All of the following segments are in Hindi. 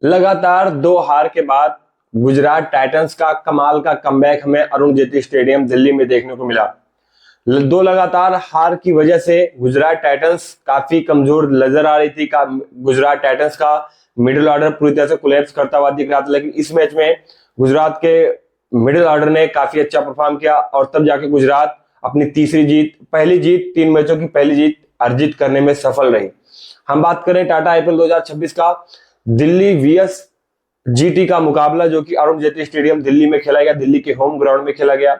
लगातार दो हार के बाद गुजरात टाइटंस का कमाल का कमबैक हमें अरुण जेटली स्टेडियम दिल्ली में देखने को मिला। दो लगातार हार की वजह से गुजरात टाइटंस काफी कमजोर नजर आ रही थी। गुजरात टाइटंस का मिडिल ऑर्डर पूरी तरह से कोलैप्स करता हुआ दिख रहा था, लेकिन इस मैच में गुजरात के मिडिल ऑर्डर ने काफी अच्छा परफॉर्म किया और तब जाके गुजरात अपनी पहली जीत 3 मैचों की पहली जीत अर्जित करने में सफल रही। हम बात करें टाटा आईपीएल 2026 का दिल्ली वीएस जीटी का मुकाबला, जो कि अरुण जेटली स्टेडियम दिल्ली में खेला गया, दिल्ली के होम ग्राउंड में खेला गया।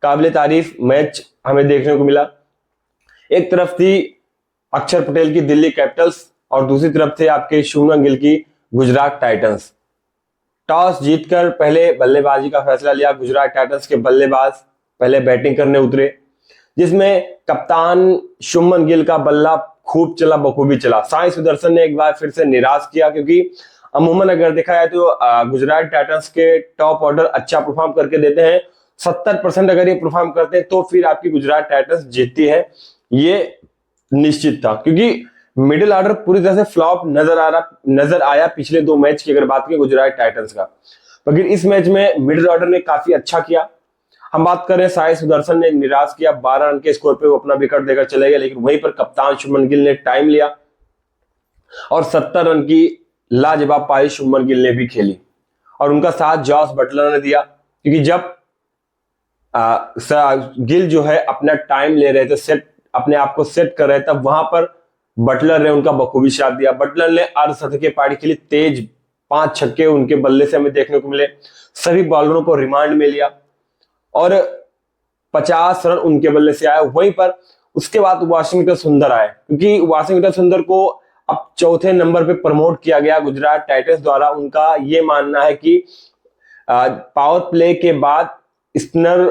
काबिले तारीफ मैच हमें देखने को मिला। एक तरफ थी अक्षर पटेल की दिल्ली कैपिटल्स और दूसरी तरफ थे आपके शुभमन गिल की गुजरात टाइटंस। टॉस जीतकर पहले बल्लेबाजी का फैसला लिया गुजरात टाइटंस के बल्लेबाज पहले बैटिंग करने उतरे, जिसमें कप्तान शुभमन गिल का बल्ला खूब चला, बखूबी चला। साई सुदर्शन ने एक बार फिर से निराश किया, क्योंकि अमूमन अगर देखा जाए तो गुजरात टाइटंस के टॉप ऑर्डर अच्छा परफॉर्म करके देते हैं। 70% अगर ये परफॉर्म करते हैं तो फिर आपकी गुजरात टाइटंस जीतती है, ये निश्चित था। क्योंकि मिडिल ऑर्डर पूरी तरह से फ्लॉप नजर आया पिछले 2 मैच की अगर बात करें गुजरात टाइटंस का, मगर इस मैच में मिडिल ऑर्डर ने काफी अच्छा किया। हम बात करें साई सुदर्शन ने निराश किया, 12 रन के स्कोर पे वो अपना विकेट देकर चले गए, लेकिन वहीं पर कप्तान शुभमन गिल ने टाइम लिया और 70 रन की लाजवाब पारी शुभमन गिल ने भी खेली और उनका साथ जॉस बटलर ने दिया। क्योंकि जब गिल जो है अपना टाइम ले रहे थे, अपने आप को सेट कर रहे थे, तब वहां पर बटलर ने उनका बखूबी साथ दिया। बटलर ने अर्धशतकीय पारी के लिए तेज 5 छक्के उनके बल्ले से हमें देखने को मिले। सभी बॉलरों को रिमांड में लिया और 50 रन उनके बल्ले से आए। वहीं पर उसके बाद वाशिंगटन सुंदर आए, क्योंकि वाशिंगटन सुंदर को अब चौथे नंबर पे प्रमोट किया गया गुजरात टाइटंस द्वारा। उनका ये मानना है कि पावर प्ले के बाद स्पिनर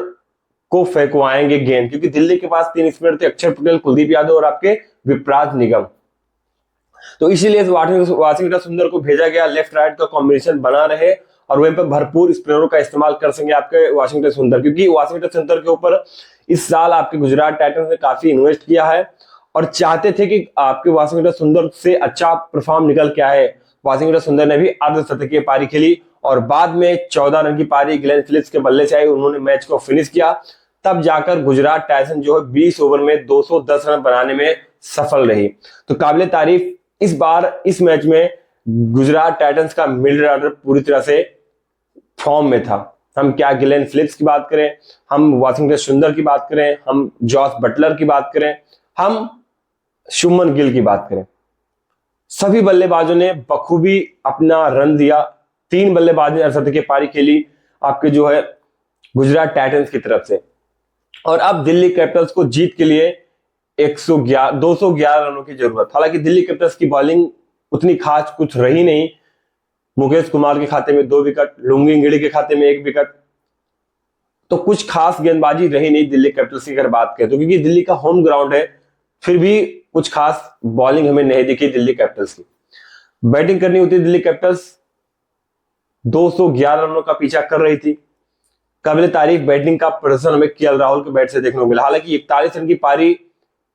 को फेंकवाएंगे गेंद, क्योंकि दिल्ली के पास 3 स्पिनर थे, अक्षर पटेल, कुलदीप यादव और आपके विपराज निगम। तो इसीलिए वाशिंगटन सुंदर को भेजा गया, लेफ्ट राइट का कॉम्बिनेशन बना रहे और वहीं पर भरपूर स्पिनरों का इस्तेमाल कर सकेंगे आपके वाशिंगटन सुंदर। क्योंकि वाशिंगटन सुंदर के ऊपर इस साल आपके गुजरात टाइटंस ने काफी इन्वेस्ट किया है और चाहते थे कि आपके वाशिंगटन सुंदर से अच्छा परफॉर्म निकल के आए। वाशिंगटन सुंदर ने भी अर्धशतकीय पारी खेली और बाद में 14 रन की पारी ग्लेन फिलिप्स के बल्ले से आई, उन्होंने मैच को फिनिश किया। तब जाकर गुजरात टाइटंस जो है 20 ओवर में 210 रन बनाने में सफल रही। तो काबिले तारीफ इस बार इस मैच में गुजरात टाइटंस का मिडिल ऑर्डर पूरी तरह से फॉर्म में था। हम क्या ग्लेन फिलिप्स की बात करें, हम वाशिंगटन सुंदर की बात करें, हम जॉस बटलर की बात करें, हम शुभमन गिल की बात करें, सभी बल्लेबाजों ने बखूबी अपना रन दिया। 3 बल्लेबाजों ने अर्धशतकीय पारी खेली आपके जो है गुजरात टाइटंस की तरफ से। और अब दिल्ली कैपिटल्स को जीत के लिए 211 रनों की जरूरत। हालांकि दिल्ली कैपिटल्स की बॉलिंग उतनी खास कुछ रही नहीं। मुकेश कुमार के खाते में 2 विकेट, लुंगिंगिड़ी के खाते में 1 विकेट, तो कुछ खास गेंदबाजी रही नहीं दिल्ली कैपिटल्स की अगर बात करें तो। क्योंकि दिल्ली का होम ग्राउंड है, फिर भी कुछ खास बॉलिंग हमें नहीं दिखी दिल्ली कैपिटल्स की। बैटिंग करनी होती दिल्ली कैपिटल्स 211 रनों का पीछा कर रही थी। काबिल तारीफ बैटिंग का प्रदर्शन हमें केएल राहुल के बैट से देखने को मिला। हालांकि 41 रन की पारी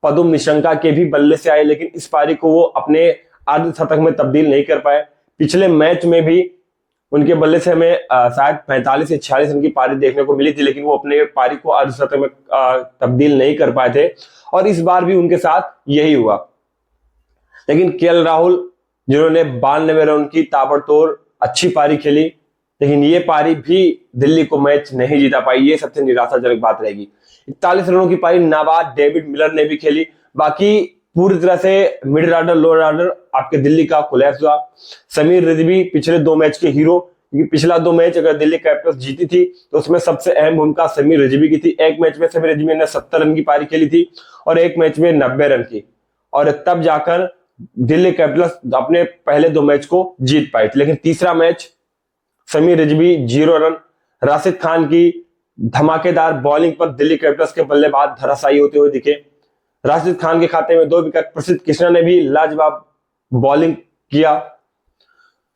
पदुम निशंका के भी बल्ले से आई, लेकिन इस पारी को वो अपने अर्धशतक में तब्दील नहीं कर पाए। पिछले मैच में भी उनके बल्ले से हमें शायद 45 या 46 रन की पारी देखने को मिली थी, लेकिन वो अपने पारी को अर्धशतक में तब्दील नहीं कर पाए थे और इस बार भी उनके साथ यही हुआ। लेकिन केएल राहुल जिन्होंने 92 रन की ताबड़तोड़ अच्छी पारी खेली, लेकिन ये पारी भी दिल्ली को मैच नहीं जीता पाई, ये सबसे निराशाजनक बात रहेगी। 41 रनों की पारी नाबाद डेविड मिलर ने भी खेली। बाकी पूरी तरह से मिडिल ऑर्डर, लोअर ऑर्डर आपके दिल्ली का कोलैप्स हुआ। समीर रिजवी पिछले 2 मैच के हीरो, क्योंकि पिछला 2 मैच अगर दिल्ली कैपिटल्स जीती थी तो उसमें सबसे अहम भूमिका समीर रिजवी की थी। एक मैच में समीर रिजवी ने 70 रन की पारी खेली थी और एक मैच में 90 रन की, और तब जाकर दिल्ली कैपिटल्स अपने पहले 2 मैच को जीत पाई थी। लेकिन तीसरा मैच समीर रिजवी 0 रन, राशिद खान की धमाकेदार बॉलिंग पर दिल्ली कैपिटल्स के बल्लेबाज धराशायी होते हुए दिखे। राशिद खान के खाते में 2 विकेट, प्रसिद्ध कृष्णा ने भी लाजवाब बॉलिंग किया।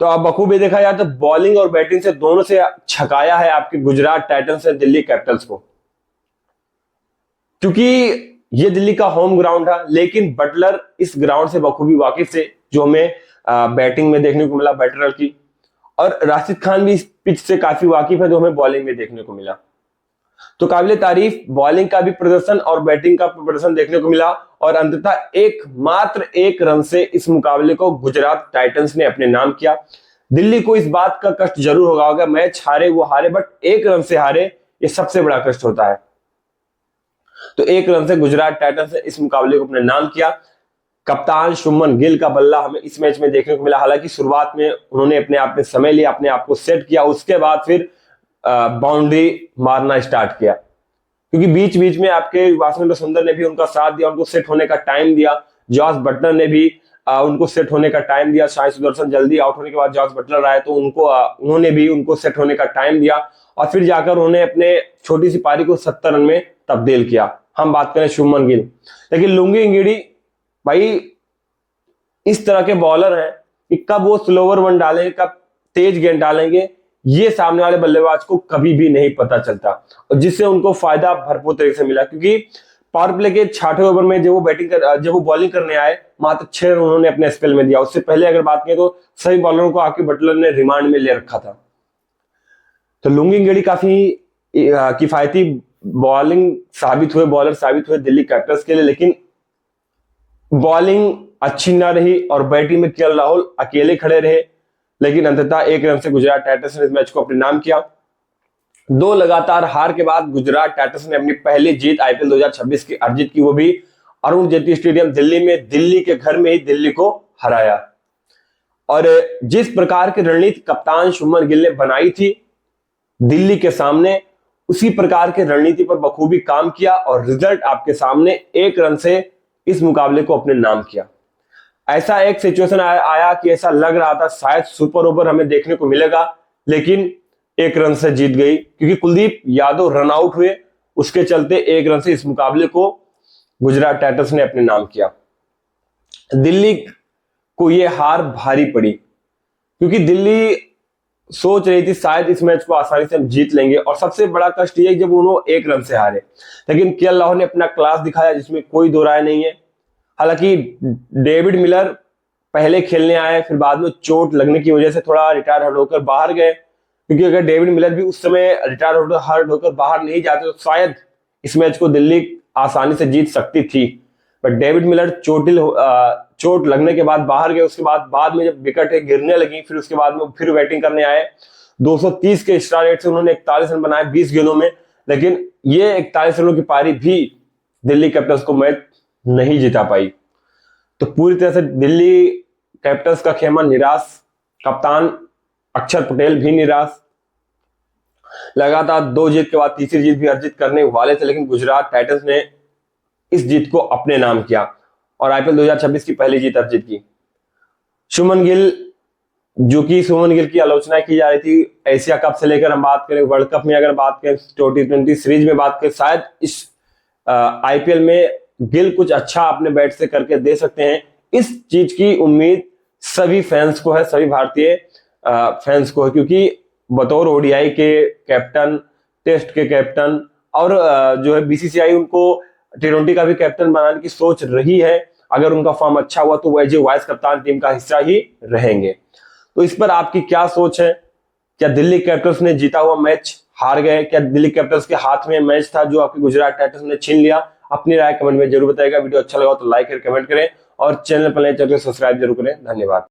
तो अब बखूबी देखा जाए तो बॉलिंग और बैटिंग से दोनों से छकाया है आपके गुजरात टाइटंस ने दिल्ली कैपिटल्स को, क्योंकि ये दिल्ली का होम ग्राउंड है। लेकिन बटलर इस ग्राउंड से बखूबी वाकिफ थे, जो हमें बैटिंग में देखने को मिला बटलर की। और राशिद खान भी इस पिच से काफी वाकिफ है, जो हमें बॉलिंग में देखने को मिला। तो काबिले तारीफ बॉलिंग का भी प्रदर्शन और बैटिंग का प्रदर्शन देखने को मिला, और अंततः मात्र एक रन से इस मुकाबले को गुजरात टाइटंस ने अपने नाम किया। दिल्ली को इस बात का कष्ट जरूर होगा, मैच हारे वो हारे, बट एक रन से हारे, ये सबसे बड़ा कष्ट होता है। तो एक रन से गुजरात टाइटंस ने इस मुकाबले को अपने नाम किया। कप्तान शुभमन गिल का बल्ला हमें इस मैच में देखने को मिला। हालांकि शुरुआत में उन्होंने अपने आप में समय लिया, अपने आप को सेट किया, उसके बाद फिर बाउंड्री मारना स्टार्ट किया, क्योंकि बीच बीच में आपके वाशिंगटन सुंदर ने भी उनका साथ दिया, उनको सेट होने का टाइम दिया। जॉस बटलर ने भी उनको सेट होने का टाइम दिया। साई सुदर्शन जल्दी आउट होने के बाद जॉस बटलर आए, तो उन्होंने भी उनको सेट होने का टाइम दिया, और फिर जाकर उन्होंने अपने छोटी सी पारी को 70 रन में तब्दील किया। हम बात करें शुभमन गिल, लेकिन लुंगी इंगिड़ी भाई इस तरह के बॉलर हैं कि कब वो स्लोवर वन डालेंगे, कब तेज गेंद डालेंगे, ये सामने वाले बल्लेबाज को कभी भी नहीं पता चलता, और जिससे उनको फायदा भरपूर तरीके से मिला। क्योंकि पावर प्ले के 6वें ओवर में जब वो बॉलिंग करने आए, मात्र 6 रन उन्होंने अपने स्पेल में दिया। उससे पहले अगर बात करें तो सभी बॉलरों को आके बटलर ने रिमांड में ले रखा था। तो लुंगी इंगिड़ी काफी किफायती बॉलर साबित हुए दिल्ली कैपिटल्स के लिए, लेकिन बॉलिंग अच्छी ना रही और बैटिंग में केएल राहुल अकेले खड़े रहे। लेकिन अंततः एक रन से गुजरात टाइटंस ने इस मैच को अपने नाम किया। 2 लगातार हार के बाद गुजरात टाइटंस ने अपनी पहली जीत आईपीएल 2026 की अर्जित की, वो भी अरुण जेटली स्टेडियम दिल्ली में, दिल्ली के घर में ही दिल्ली को हराया। और जिस प्रकार की रणनीति कप्तान शुभमन गिल ने बनाई थी दिल्ली के सामने, उसी प्रकार की रणनीति पर बखूबी काम किया, और रिजल्ट आपके सामने, एक रन से इस मुकाबले को अपने नाम किया। ऐसा एक सिचुएशन आया कि ऐसा लग रहा था शायद सुपर ओवर हमें देखने को मिलेगा, लेकिन एक रन से जीत गई, क्योंकि कुलदीप यादव रन आउट हुए, उसके चलते एक रन से इस मुकाबले को गुजरात टाइटंस ने अपने नाम किया। दिल्ली को यह हार भारी पड़ी, क्योंकि दिल्ली सोच रही थी शायद इस मैच को आसानी से हम जीत लेंगे, और सबसे बड़ा कष्ट यह जब उन्होंने एक रन से हारे। लेकिन केएल राहुल ने अपना क्लास दिखाया, जिसमें कोई दो राय नहीं है। हालांकि डेविड मिलर पहले खेलने आए, फिर बाद में चोट लगने की वजह से थोड़ा रिटायर होकर बाहर गए, क्योंकि अगर डेविड मिलर भी उस समय रिटायर होकर बाहर नहीं जाते तो शायद इस मैच को दिल्ली आसानी से जीत सकती थी। बट डेविड मिलर चोट लगने के बाद बाहर गए। उसके बाद में जब विकेटें गिरने लगी, फिर उसके बाद में फिर बैटिंग करने आए। 230 के स्ट्राइक रेट से उन्होंने 41 रन बनाए 20 गेंदों में, लेकिन ये 41 रनों की पारी भी दिल्ली कैपिटल्स को मैच नहीं जिता पाई। तो पूरी तरह से दिल्ली कैपिटल्स का खेमा निराश, कप्तान अक्षर पटेल भी निराश। लगातार 2 जीत के बाद तीसरी जीत भी अर्जित करने वाले थे, लेकिन गुजरात टाइटंस ने इस जीत को अपने नाम किया और आईपीएल 2026 की पहली जीत अर्जित की। शुभमन गिल की आलोचना की जा रही थी एशिया कप से लेकर हम बात करें, वर्ल्ड कप में अगर बात करें, T20 सीरीज में बात करें, शायद इस आईपीएल में गिल कुछ अच्छा अपने बैट से करके दे सकते हैं। इस चीज की उम्मीद सभी फैंस को है, सभी भारतीय फैंस को है, क्योंकि बतौर ओडीआई के कैप्टन, टेस्ट के कैप्टन, और जो है बीसीसीआई उनको T20 का भी कैप्टन बनाने की सोच रही है। अगर उनका फॉर्म अच्छा हुआ तो वो एज ए वाइस कप्तान टीम का हिस्सा ही रहेंगे। तो इस पर आपकी क्या सोच है? क्या दिल्ली कैपिटल्स ने जीता हुआ मैच हार गए? क्या दिल्ली कैपिटल्स के हाथ में मैच था जो आपकी गुजरात टाइटंस ने छीन लिया? अपनी राय कमेंट में जरूर बताइएगा। वीडियो अच्छा लगा तो लाइक करें, कमेंट करें, और चैनल पर नए चैनल सब्सक्राइब जरूर करें। धन्यवाद।